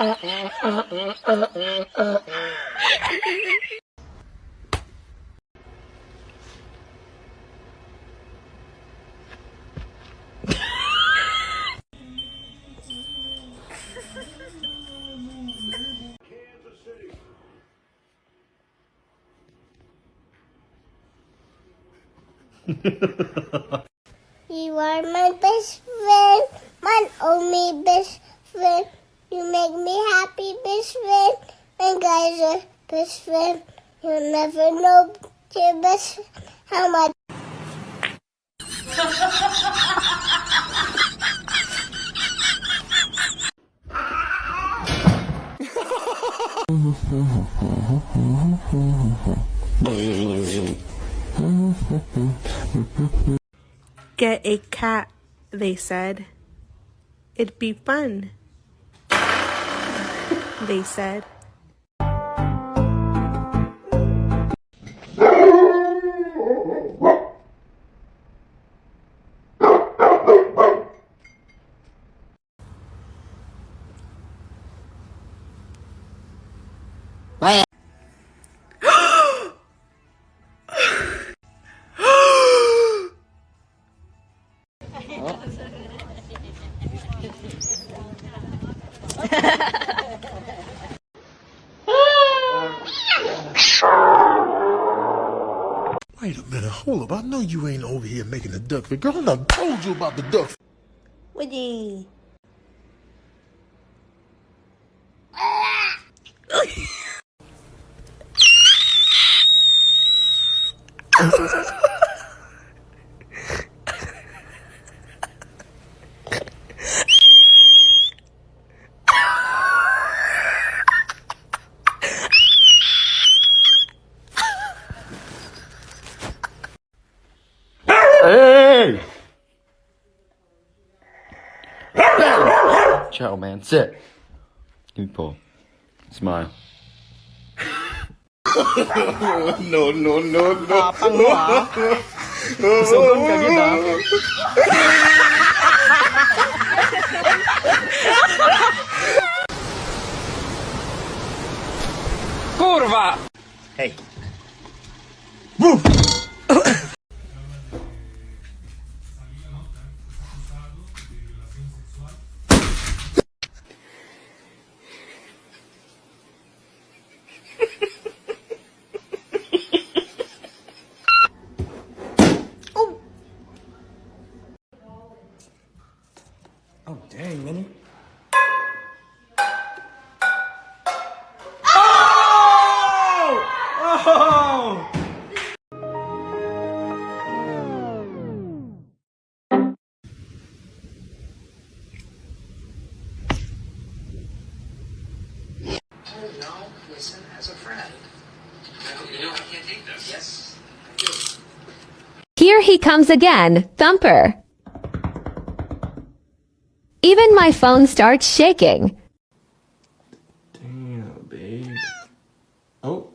You are my best friend, my only best friend. You make me happy, best friend. And guys are best friend. You'll never know your best friend, how much. Get a cat, they said. It'd be fun, they said. Wait a minute, hold up. I know you ain't over here making the duck fit. Girl, I done told you about the duck. Woody. Hey! Ciao, man. Sit. Give me a pull. Smile. No, no, no, no. Sobrang kagita. Kurwa! Hey. Oh, dang, Minnie. No, listen as a friend. You know I can't take this. Yes, I do. Here he comes again, Thumper. Even my phone starts shaking. Damn, babe. Oh.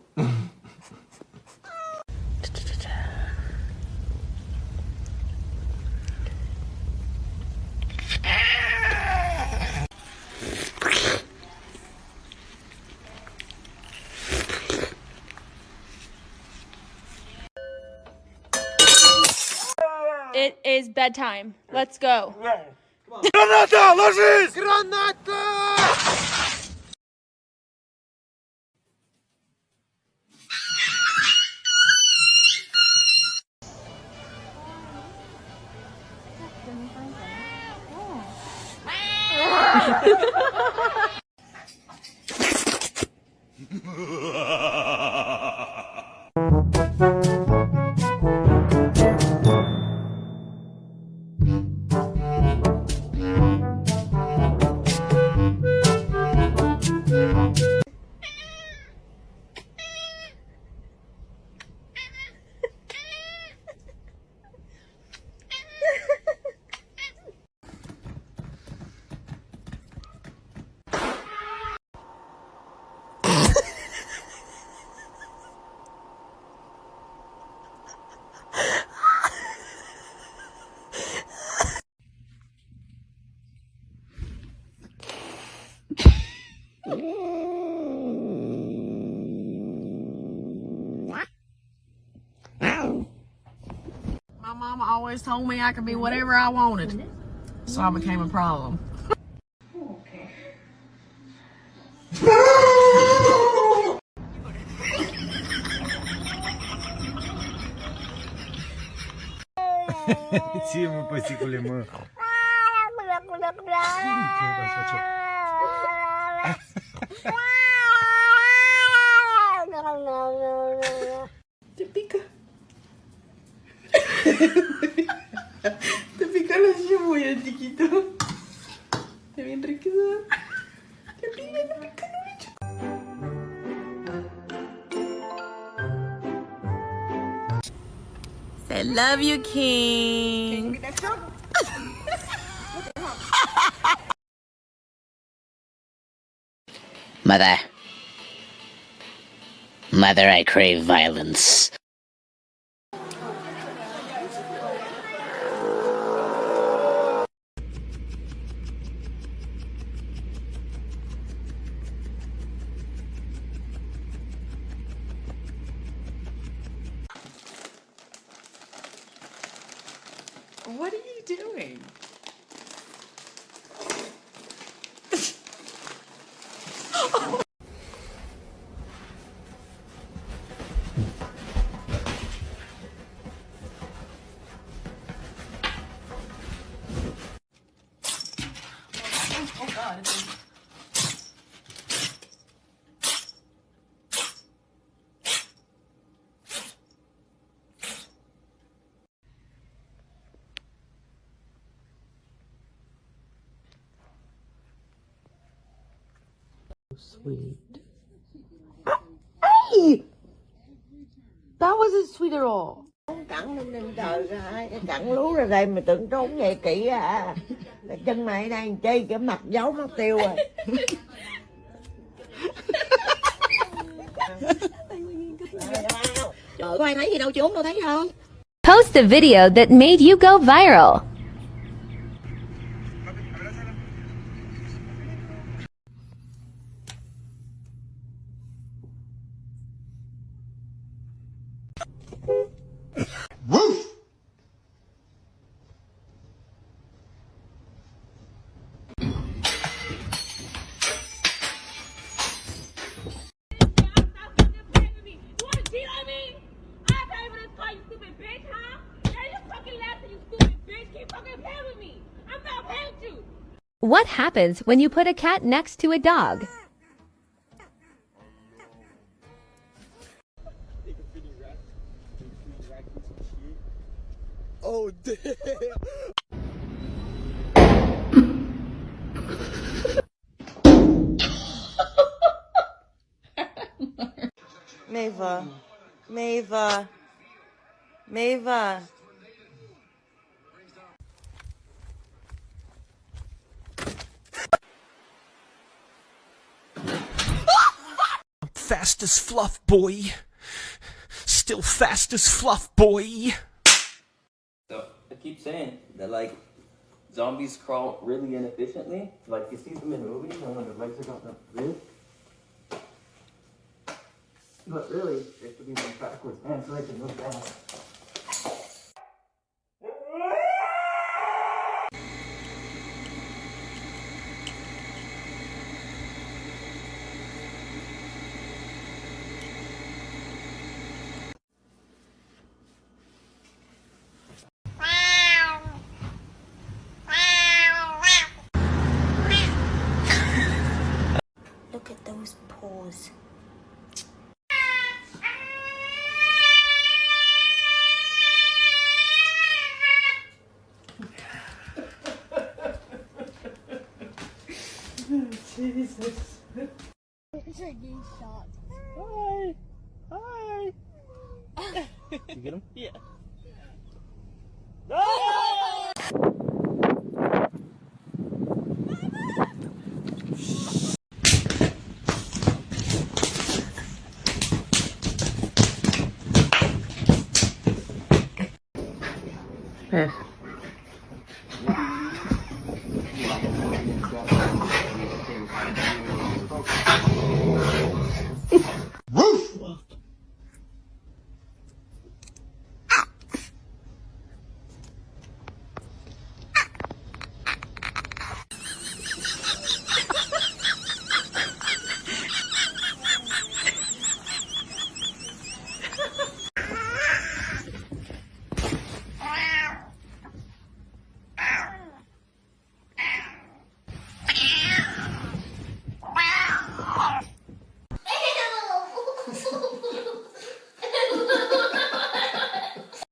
It is bedtime. Let's go. Granata! Ложись! Granata! My mama always told me I could be whatever I wanted, so I became a problem. Si mo pa si kulimo. Te pica. Te pica los cebollas, chiquito. Está bien rico. Te pica, I love you, King. Mother. Mother, I crave violence. What are you doing? Oh God, sweet. Hey! That wasn't sweet at all. Cẳng lên trời ra, cái cẳng lú ra đây mà tưởng trốn vậy kỹ à. Là chân mày đang chơi cái mặt giấu mất tiêu rồi. Trời, có ai thấy gì đâu, trốn đâu thấy không? Post the video that made you go viral. Woof! What happens when you put a cat next to a dog? Oh, damn. Mava. Mava. Mava. Fast as fluff, boy. Still fast as fluff, boy. So I keep saying that like zombies crawl really inefficiently. Like you see them in movies and when their legs are going like this. But really, they should be moving backwards and so they can move down. Look at those paws. Jesus. It's a new shot. Hi. Hi. You get him? Yeah. Yes.